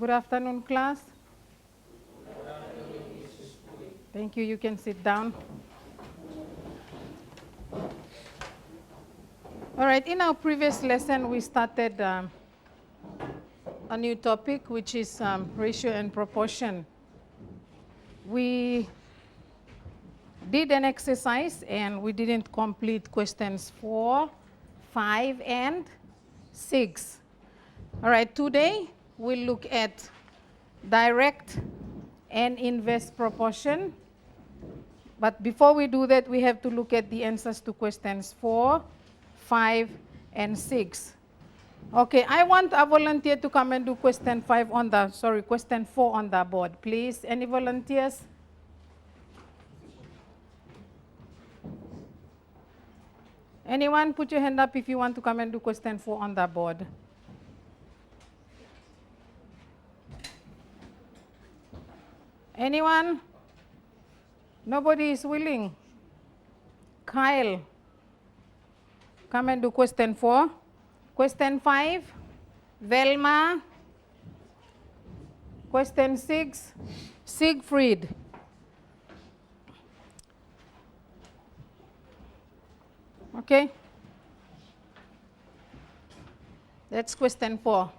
Good afternoon, class. Thank you. You can sit down. All right. In our previous lesson, we started a new topic, which is ratio and proportion. We did an exercise, and we didn't complete questions 4, 5, and 6. All right. Today, we'll look at direct and inverse proportion. But before we do that, we have to look at the answers to questions 4, 5, and 6. Okay, I want a volunteer to come and do question 4 on the board, please. Any volunteers? Anyone? Put your hand up if you want to come and do question 4 on the board. Anyone? Nobody is willing. Kyle, come and do question 4. Question 5, Velma. Question 6, Siegfried. Okay? That's question 4.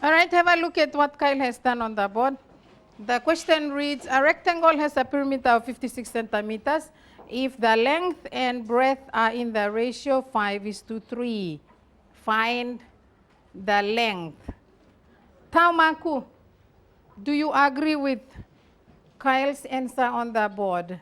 All right, have a look at what Kyle has done on the board. The question reads, a rectangle has a perimeter of 56 centimeters if the length and breadth are in the ratio 5:3. Find the length. Taumaku, do you agree with Kyle's answer on the board?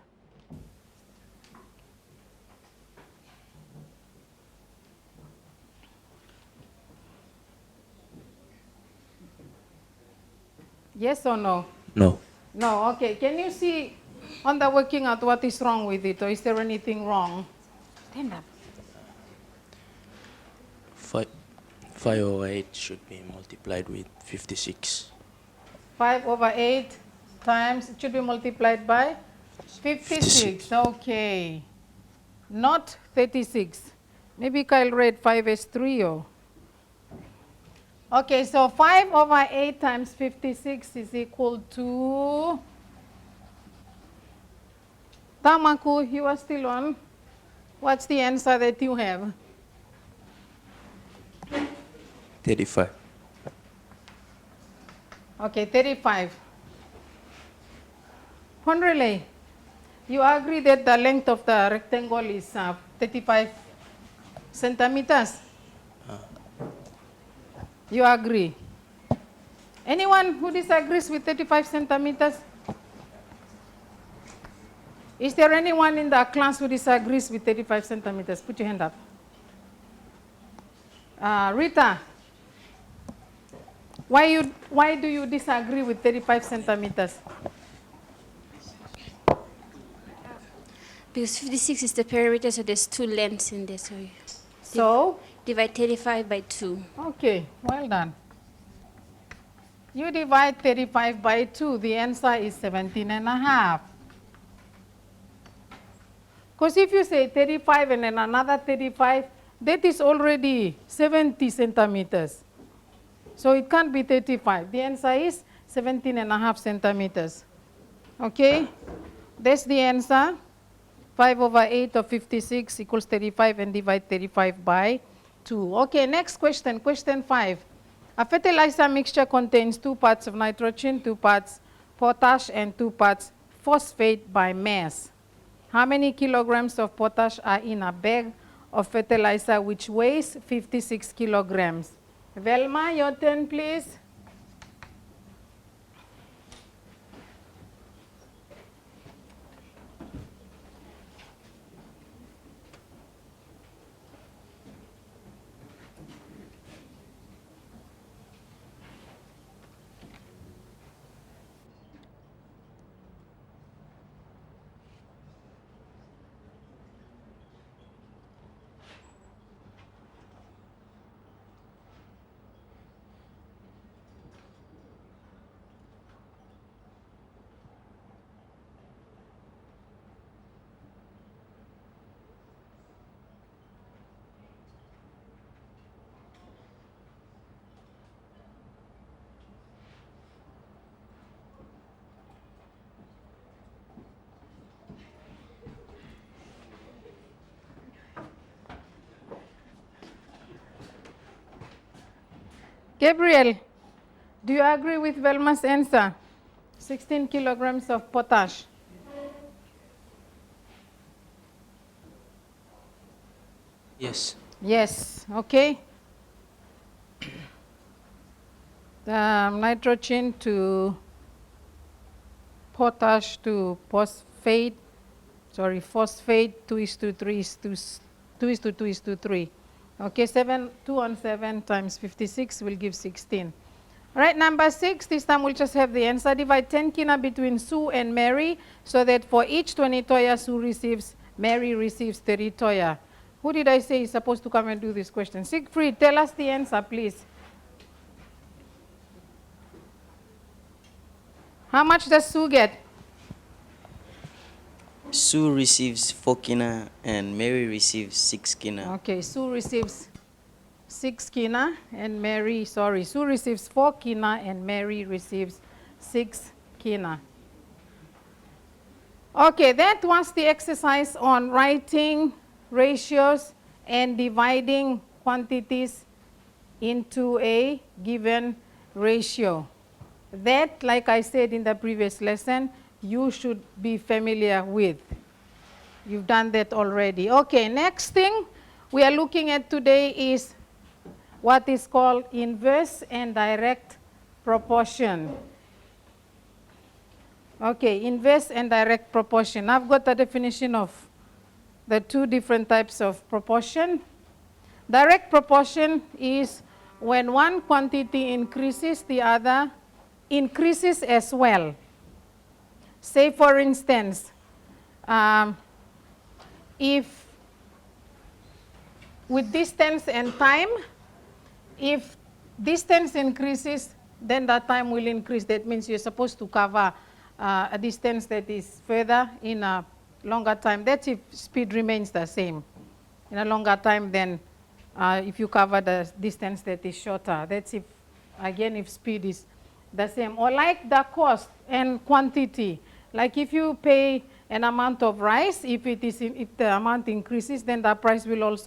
Yes or no? No. No, okay. Can you see on the working out what is wrong with it, or is there anything wrong? Stand up. 5/8 should be multiplied with 56. 5/8 times, it should be multiplied by 56. Okay. Not 36. Maybe Kyle read 5/3 or. Okay, so 5/8 times 56 is equal to. Tamaku, you are still on. What's the answer that you have? 35. Okay, 35. Honrele, you agree that the length of the rectangle is 35 centimeters? You agree? Anyone who disagrees with 35 centimeters? Is there anyone in the class who disagrees with 35 centimeters? Put your hand up. Rita, why do you disagree with 35 centimeters? Because 56 is the perimeter, so there's two lengths in there. So? Divide 35 by 2. Okay, well done. You divide 35 by 2, the answer is 17.5. Because if you say 35 and then another 35, that is already 70 centimeters. So it can't be 35. The answer is 17.5 centimeters. Okay, that's the answer. 5 over 8 of 56 equals 35, and divide 35 by 2. Okay, next question, question 5. A fertilizer mixture contains 2 parts of nitrogen, 2 parts potash, and 2 parts phosphate by mass. How many kilograms of potash are in a bag of fertilizer which weighs 56 kilograms? Velma, your turn, please. Gabriel, do you agree with Velma's answer? 16 kilograms of potash. Yes. Yes, okay. Nitrogen to potash to phosphate, phosphate, 2:3:2:3. Okay, 2 on 7 times 56 will give 16. All right, number 6, this time we'll just have the answer. Divide 10 kina between Sue and Mary, so that for each 20 toya Sue receives, Mary receives 30 toya. Who did I say is supposed to come and do this question? Siegfried, tell us the answer, please. How much does Sue get? Sue receives 4 kina and Mary receives 6 kina. Okay, Sue receives 6 kina and Sue receives 4 kina and Mary receives 6 kina. Okay, that was the exercise on writing ratios and dividing quantities into a given ratio. That, like I said in the previous lesson, you should be familiar with. You've done that already. Okay, next thing we are looking at today is what is called inverse and direct proportion. Okay, inverse and direct proportion. I've got a definition of the 2 different types of proportion. Direct proportion is when one quantity increases, the other increases as well. Say, for instance, if with distance and time, if distance increases, then the time will increase. That means you're supposed to cover a distance that is further in a longer time. That's if speed remains the same. In a longer time than if you cover the distance that is shorter. That's if, again, if speed is the same. Or like the cost and quantity. Like if you pay an amount of rice, if the amount increases, then the price will also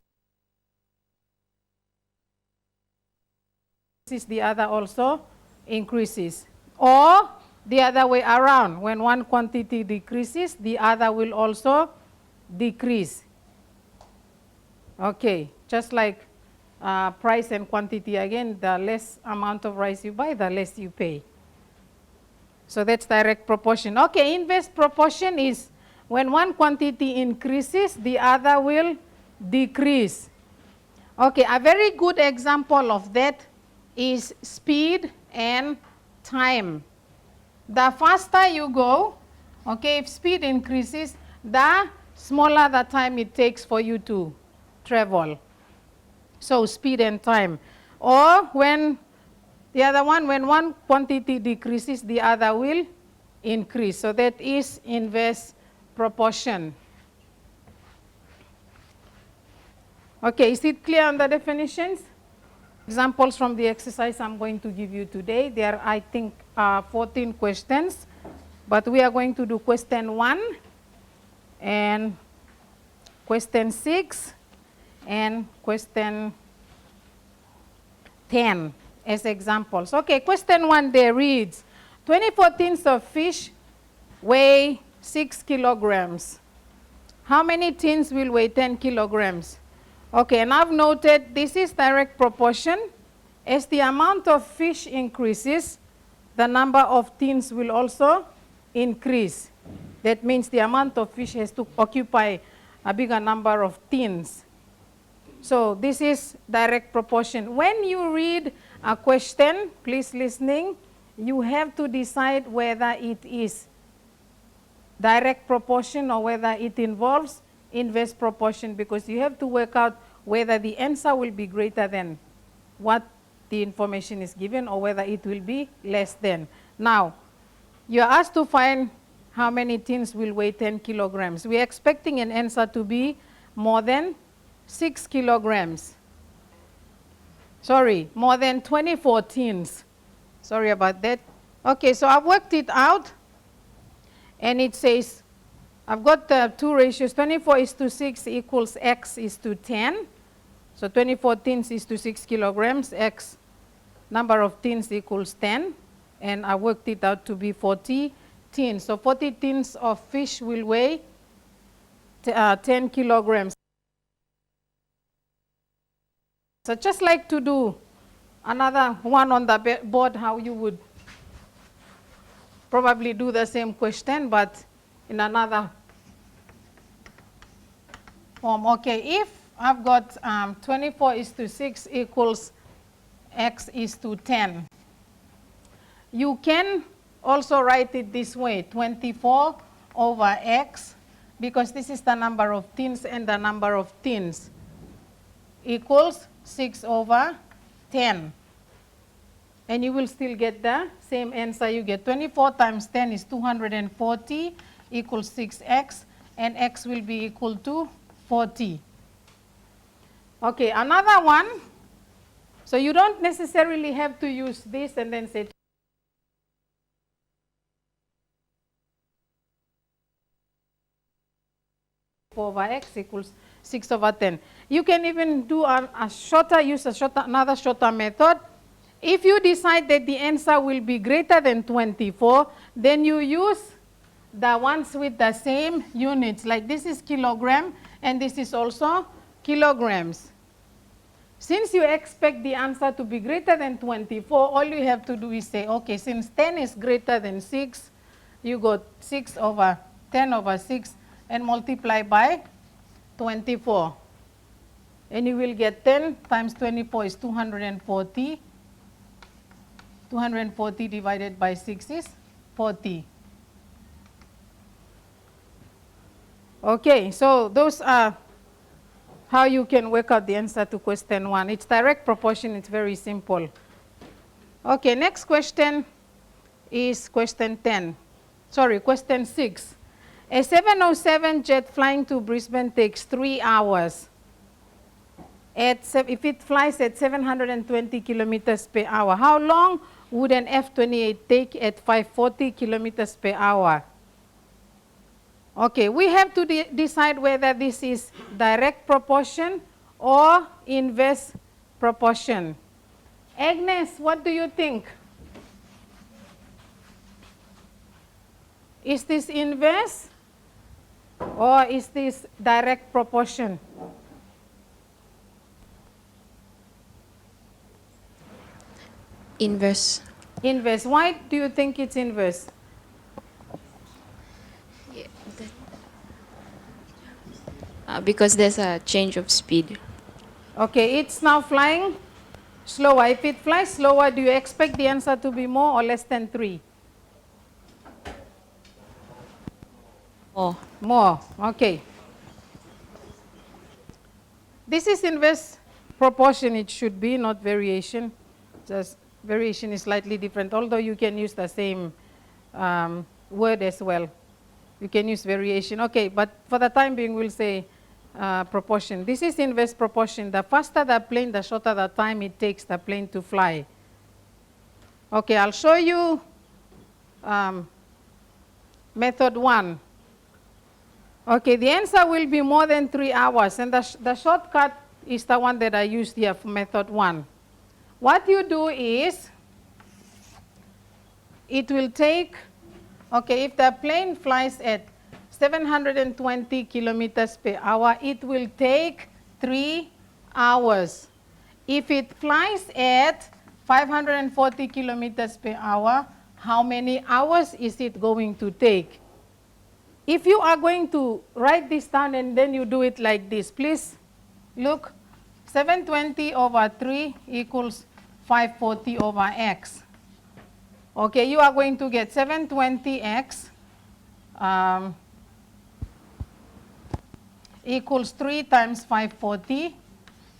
increase, the other also increases. Or the other way around, when one quantity decreases, the other will also decrease. Okay, just like price and quantity again, the less amount of rice you buy, the less you pay. So that's direct proportion. Okay, inverse proportion is when one quantity increases, the other will decrease. Okay, a very good example of that is speed and time. The faster you go, okay, if speed increases, the smaller the time it takes for you to travel. So speed and time. Or when the other one, when one quantity decreases, the other will increase. So that is inverse proportion. Okay, is it clear on the definitions? Examples from the exercise I'm going to give you today. There are, I think, 14 questions, but we are going to do question 1 and question 6 and question 10 as examples. Okay, question 1 there reads, 24 tins of fish weigh 6 kilograms. How many tins will weigh 10 kilograms? Okay, and I've noted this is direct proportion. As the amount of fish increases, the number of tins will also increase. That means the amount of fish has to occupy a bigger number of tins. So this is direct proportion. When you read a question, please listening, you have to decide whether it is direct proportion or whether it involves inverse proportion, because you have to work out whether the answer will be greater than what the information is given or whether it will be less than. Now, you are asked to find how many tins will weigh 10 kilograms. We are expecting an answer to be more than 6 kilograms. Sorry, more than 24 tins. Sorry about that. Okay, so I've worked it out, and it says, I've got the two ratios, 24:6 equals x is to 10. So 24 tins is to 6 kilograms, x number of tins equals 10. And I worked it out to be 40 tins. So 40 tins of fish will weigh 10 kilograms. So just like to do another one on the board, how you would probably do the same question, but in another form. Okay, if I've got 24:6 equals x is to 10, you can also write it this way, 24 over x, because this is the number of tins and the number of tins, equals 6 over 10. And you will still get the same answer. You get 24 times 10 is 240 equals 6x, and x will be equal to 40. Okay, another one. So you don't necessarily have to use this and then say over x equals 6 over 10. You can even do another shorter method. If you decide that the answer will be greater than 24, then you use the ones with the same units, like this is kilogram and this is also kilograms. Since you expect the answer to be greater than 24, all you have to do is say, okay, since 10 is greater than 6, you got 6 over 10 over 6 and multiply by 24. And you will get 10 times 24 is 240. 240 divided by 6 is 40. Okay, so those are how you can work out the answer to question 1. It's direct proportion, it's very simple. Okay, next question is question 6. A 707 jet flying to Brisbane takes 3 hours. If it flies at 720 kilometers per hour, how long would an F-28 take at 540 kilometers per hour? Okay, we have to decide whether this is direct proportion or inverse proportion. Agnes, what do you think? Is this inverse or is this direct proportion? Inverse. Inverse. Why do you think it's inverse? Because there's a change of speed. Okay, it's now flying slower. If it flies slower, do you expect the answer to be more or less than 3? More. Okay. This is inverse proportion. It should be, not variation. Just variation is slightly different, although you can use the same word as well. You can use variation. Okay, but for the time being, we'll say proportion. This is inverse proportion. The faster the plane, the shorter the time it takes the plane to fly. Okay, I'll show you method 1. Okay, the answer will be more than 3 hours, and the shortcut is the one that I used here for method 1. What you do is, it will take, okay, if the plane flies at 720 kilometers per hour, it will take 3 hours. If it flies at 540 kilometers per hour, how many hours is it going to take? If you are going to write this down and then you do it like this, please look, 720 over 3 equals 540 over x. Okay, you are going to get 720x equals 3 times 540,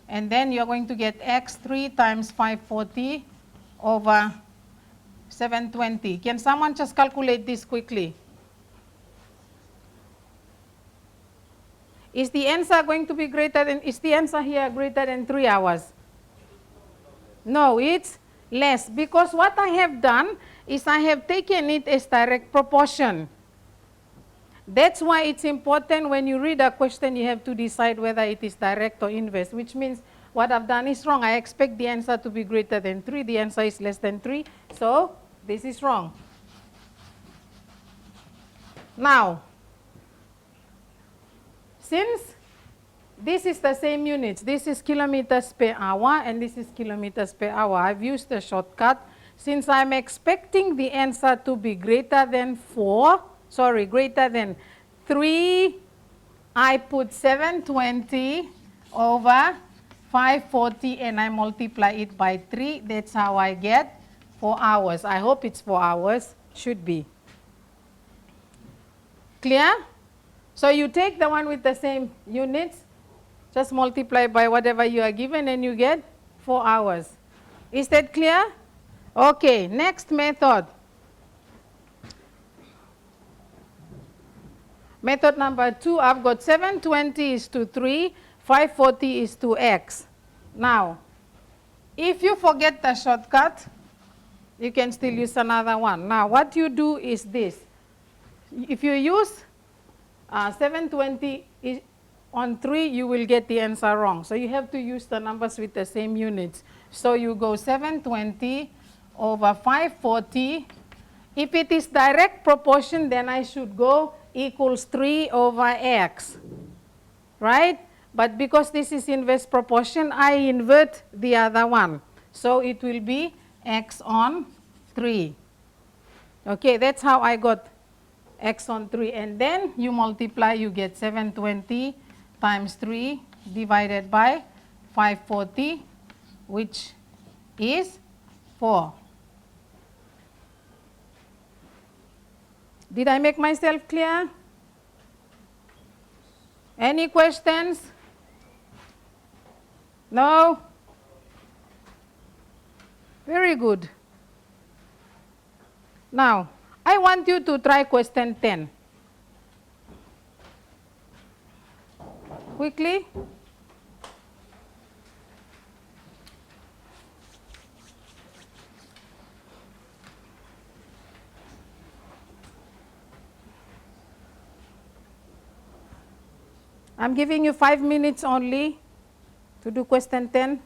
and then you're going to get x 3 times 540 over 720. Can someone just calculate this quickly? Is the answer going to be greater than, is the answer here greater than 3 hours? No, it's less, because what I have done is I have taken it as direct proportion. That's why it's important when you read a question, you have to decide whether it is direct or inverse, which means what I've done is wrong. I expect the answer to be greater than 3. The answer is less than 3. So this is wrong. Now, since this is the same units, this is kilometers per hour and this is kilometers per hour, I've used the shortcut. Since I'm expecting the answer to be greater than 3, I put 720 over 540 and I multiply it by 3. That's how I get 4 hours. I hope it's 4 hours. Should be. Clear? So you take the one with the same units, just multiply by whatever you are given and you get 4 hours. Is that clear? Okay, next method. Method number 2, I've got 720 is to 3, 540 is to x. Now, if you forget the shortcut, you can still use another one. Now, what you do is this. If you use 720 on 3, you will get the answer wrong. So you have to use the numbers with the same units. So you go 720 over 540. If it is direct proportion, then I should go equals 3 over x, right? But because this is inverse proportion, I invert the other one. So it will be x on 3. Okay, that's how I got x on 3. And then you multiply, you get 720 times 3 divided by 540, which is 4. Did I make myself clear? Any questions? No? Very good. Now, I want you to try question 10. Quickly. I'm giving you 5 minutes only to do question 10.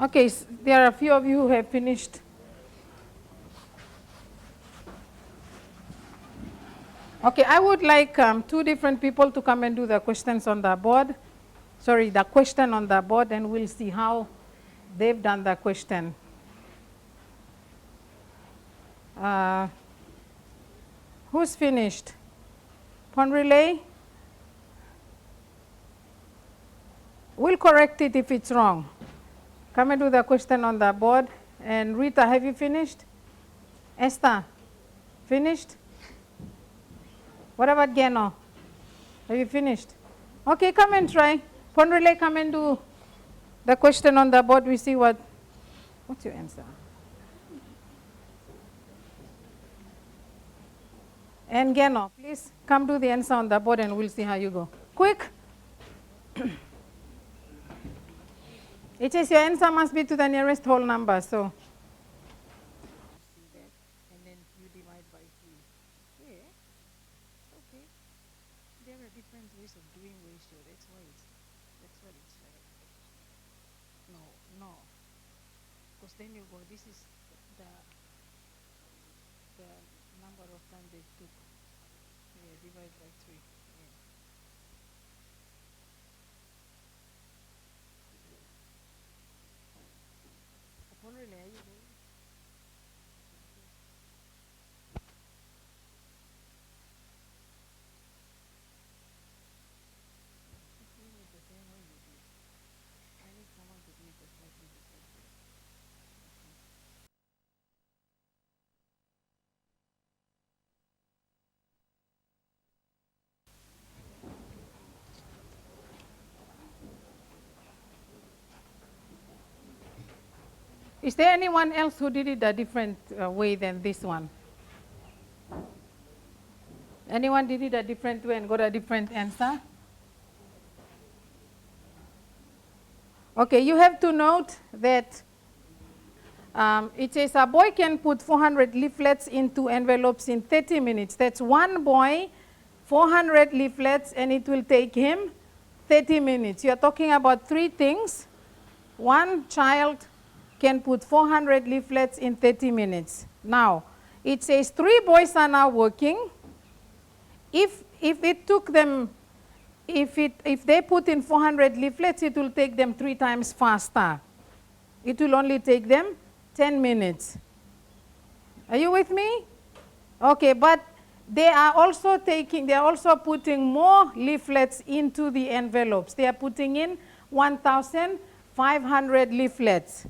Okay, there are a few of you who have finished. Okay, I would like two different people to come and do the questions on the board. Sorry, the question on the board, and we'll see how they've done the question. Who's finished? Pond relay? We'll correct it if it's wrong. Come and do the question on the board. And Rita, have you finished? Esther, finished? What about Geno? Have you finished? Okay, come and try. Pond relay, come and do the question on the board. We see what's your answer. And Geno, please come do the answer on the board and we'll see how you go. Quick. It says your answer must be to the nearest whole number, so. And then you divide by 3. Yeah. Okay. There are different ways of doing ratio. That's what it's like. No. Because then you go, this is the number of times they took. Yeah, divide by 3. Yeah. Upon relay, you go. The same way you do. I need someone to do it a slightly different way. Is there anyone else who did it a different way than this one? Anyone did it a different way and got a different answer? Okay, you have to note that it says a boy can put 400 leaflets into envelopes in 30 minutes. That's one boy, 400 leaflets, and it will take him 30 minutes. You are talking about 3 things. One child can put 400 leaflets in 30 minutes. Now, it says 3 boys are now working. If it took them, if they put in 400 leaflets, it will take them 3 times faster. It will only take them 10 minutes. Are you with me? Okay, but they are also putting more leaflets into the envelopes. They are putting in 1,500 leaflets.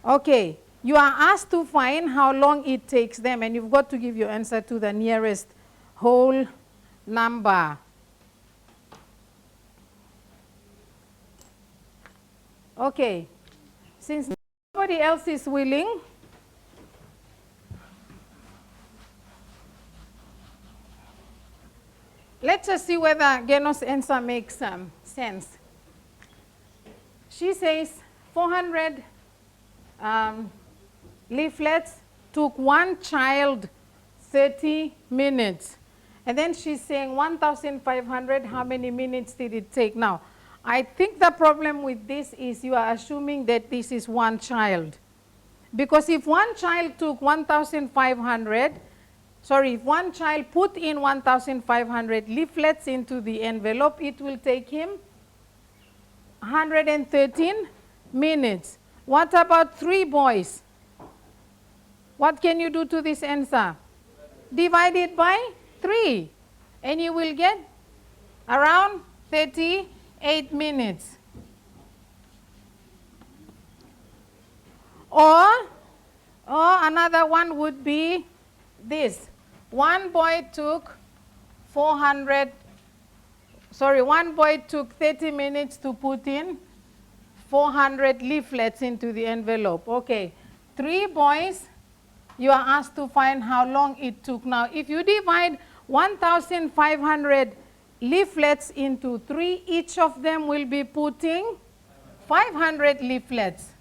Okay, you are asked to find how long it takes them, and you've got to give your answer to the nearest whole number. Okay, since nobody else is willing, let's just see whether Geno's answer makes sense. She says 400 leaflets took one child 30 minutes. And then she's saying 1,500, how many minutes did it take? Now, I think the problem with this is you are assuming that this is one child. Because if one child took 1,500, if one child put in 1,500 leaflets into the envelope, it will take him 113 minutes. What about 3 boys? What can you do to this answer? Divide it by 3, and you will get around 38 minutes. Or another one would be this. One boy took 30 minutes to put in 400 leaflets into the envelope. Okay, 3 boys, you are asked to find how long it took. Now, if you divide 1,500 leaflets into 3, each of them will be putting 500 leaflets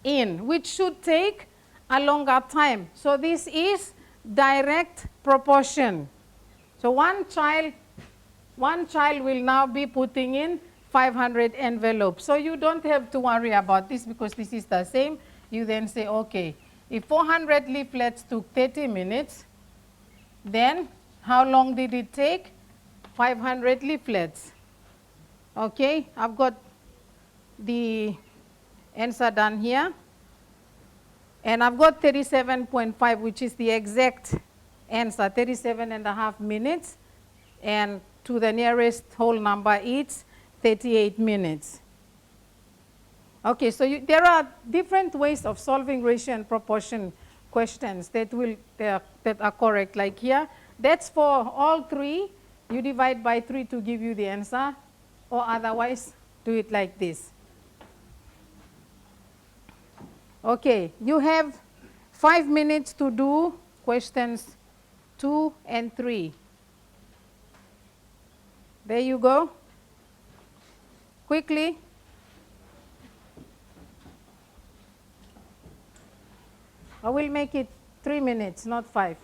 in, which should take a longer time. So this is direct proportion. So one child will now be putting in 500 envelopes. So you don't have to worry about this because this is the same. You then say, okay, if 400 leaflets took 30 minutes, then how long did it take? 500 leaflets. Okay, I've got the answer done here. And I've got 37.5, which is the exact answer, 37.5 minutes. And to the nearest whole number, it's 38 minutes. Okay, so there are different ways of solving ratio and proportion questions that are correct. Like here, that's for all three. You divide by 3 to give you the answer, or otherwise do it like this. Okay, you have 5 minutes to do questions 2 and 3. There you go. Quickly. I will make it 3 minutes, not 5.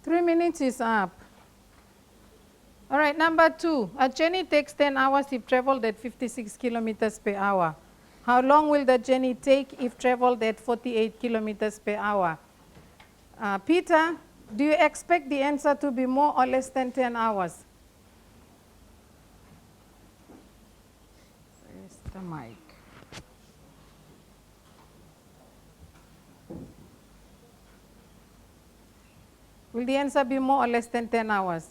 Three minutes is up. All right, number 2. A journey takes 10 hours if traveled at 56 kilometers per hour. How long will the journey take if traveled at 48 kilometers per hour? Peter, do you expect the answer to be more or less than 10 hours? Where's the mic? Will the answer be more or less than 10 hours?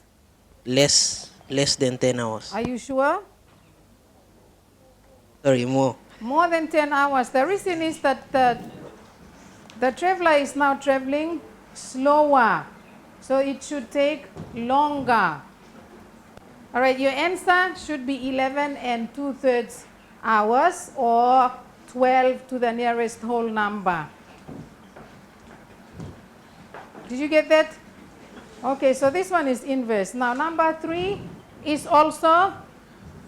Less. Less than 10 hours. Are you sure? Sorry, more. More than 10 hours. The reason is that the traveler is now traveling slower. So it should take longer. All right, your answer should be 11 and 2/3 hours or 12 to the nearest whole number. Did you get that? Okay, so this one is inverse. Now, number 3 is also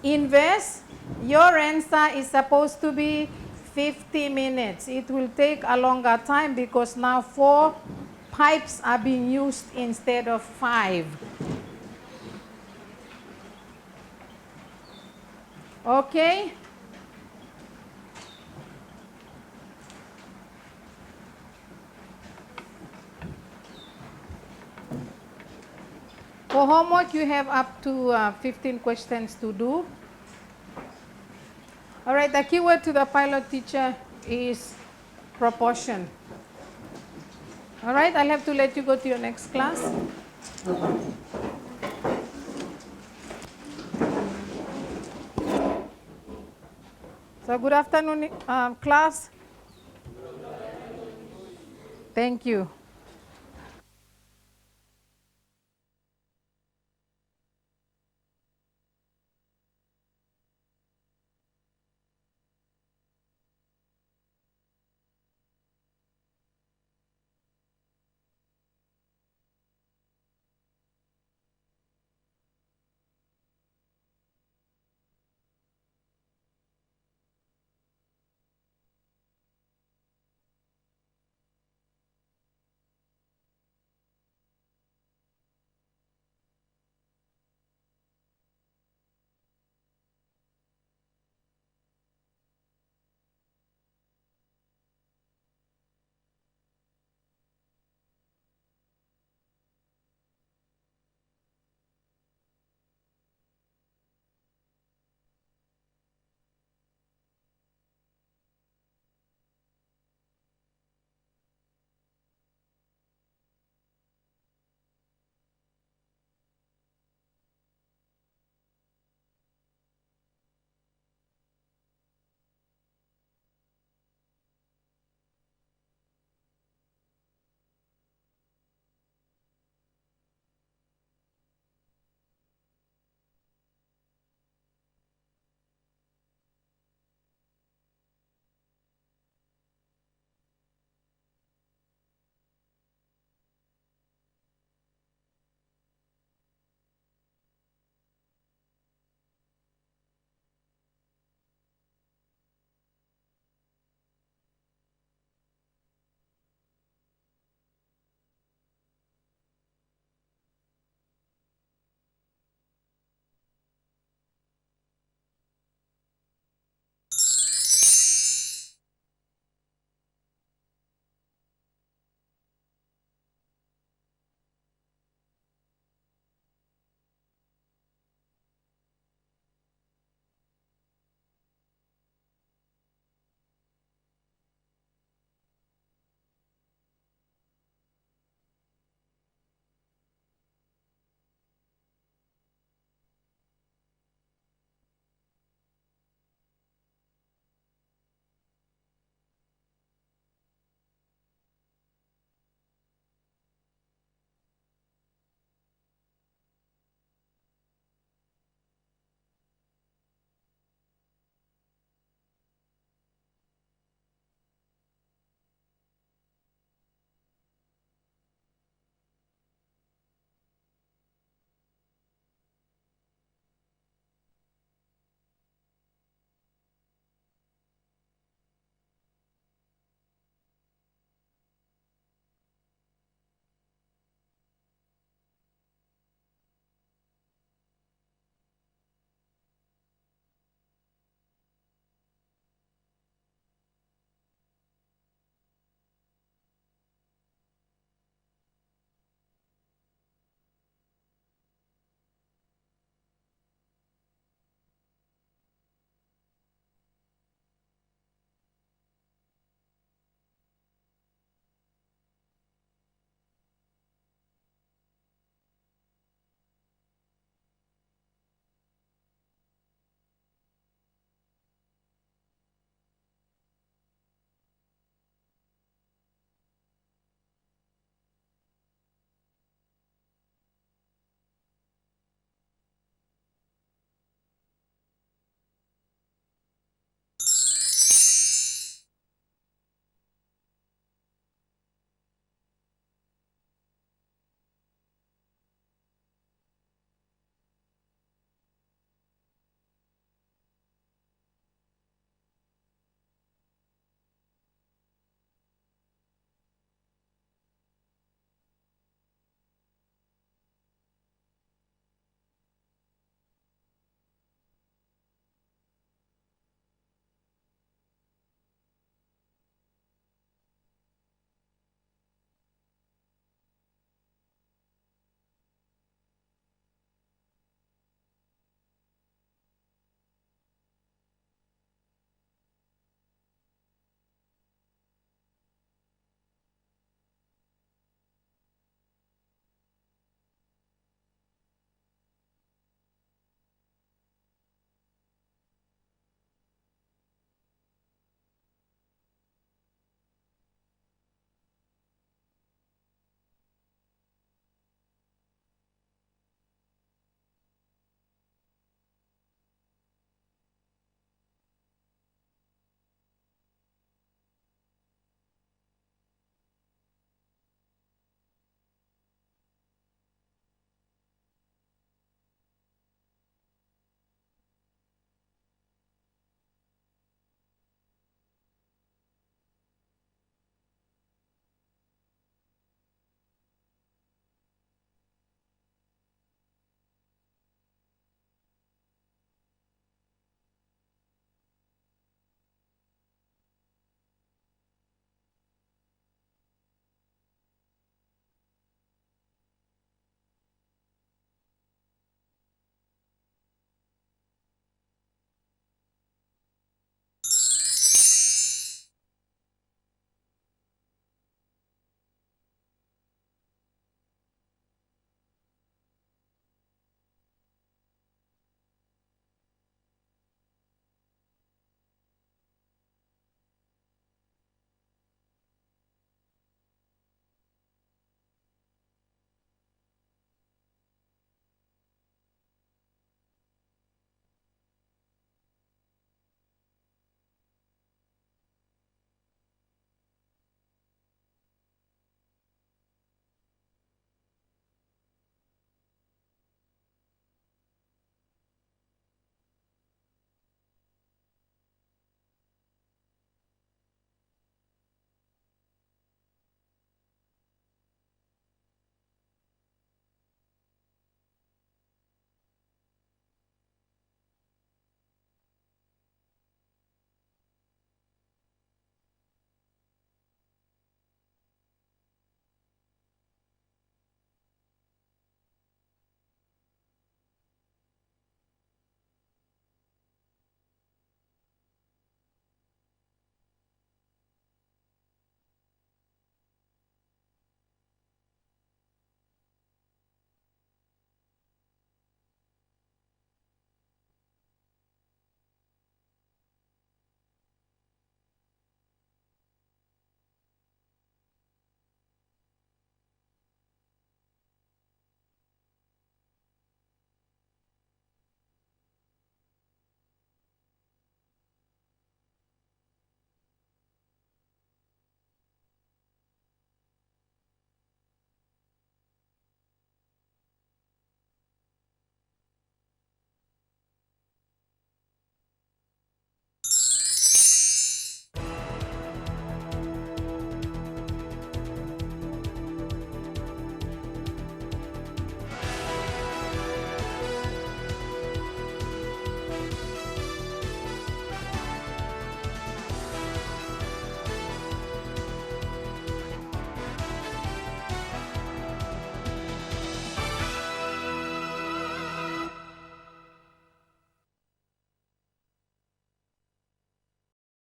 inverse. Your answer is supposed to be 50 minutes. It will take a longer time because now 4 pipes are being used instead of 5. Okay? For homework, you have up to 15 questions to do. All right, the keyword to the pilot teacher is proportion. All right, I'll have to let you go to your next class. So good afternoon, class. Thank you.